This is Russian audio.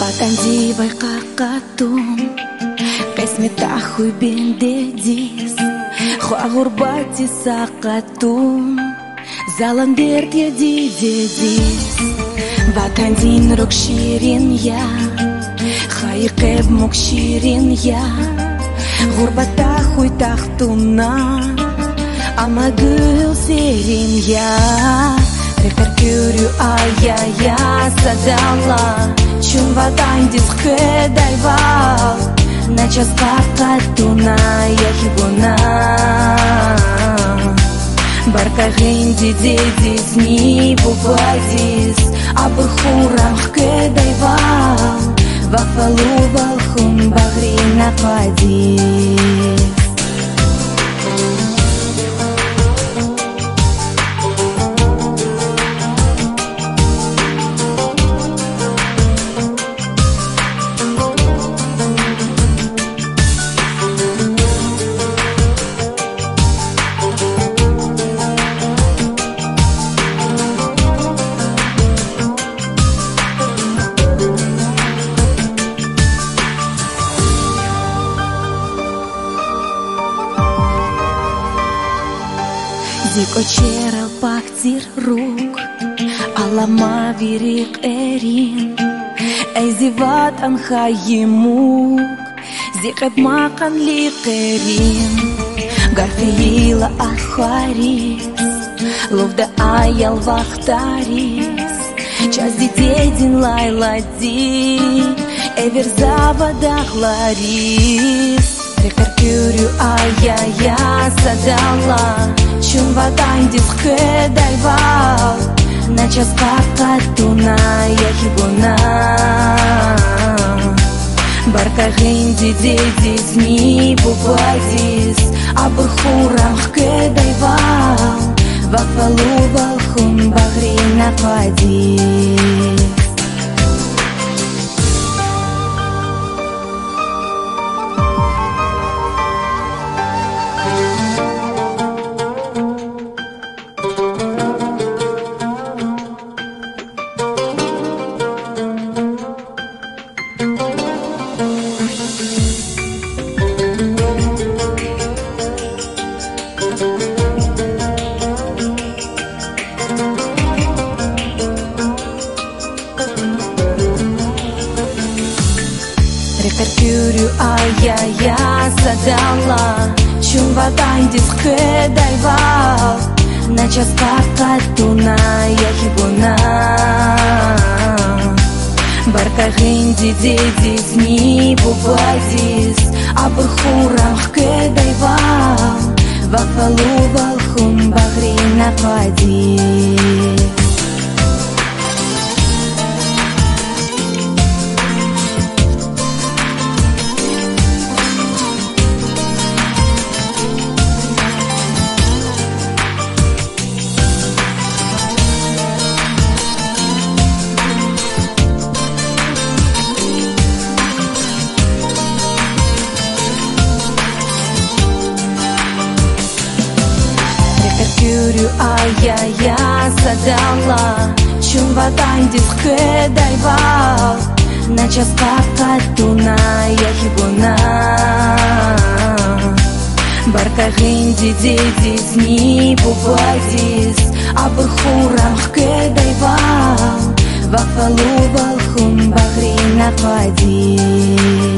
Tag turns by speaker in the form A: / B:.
A: Ватанди байқақатум қисметтахуй бендедис хуа ғурбати сақатум заландерге дидедис ватандин рук ширин я хайқеб мук ширин я ғурбатахуй тахтуна ама гүл серин я рекаркюрю ая-я садала Чун ватандис хедайвал на час катуна яхибуна барка гинди дедис ни бубадис абурхурам хедайвал вафалу валхун багри нападис Зикочерал пактир рук, алама вирик эрин, эзиват анхаимук, зикэб макан ликерин, гарфиила ахарис, ловда аял вахтарис, час детей дин лайлади, эверзава дахларис, рекаркюрю ая-я садала. Чун ватандис хедайвал на час катуна яхибуна барка гинди дедис ни бубадис абурхурам хедайвал вафалу валхун багри нападис Рекаркюрю ая-я садала Чун ватандис хедайвал на час катуна яхибуна барка гинди дедис ни бубадис абурхурам хедайвал вафалу валхун багри нападис ая-я садала Чун ватандис хедайвал на час катуна яхибуна барка гинди дедис ни бубадис הבחורה כדייבה וחלו בלחום בחרי נחמדים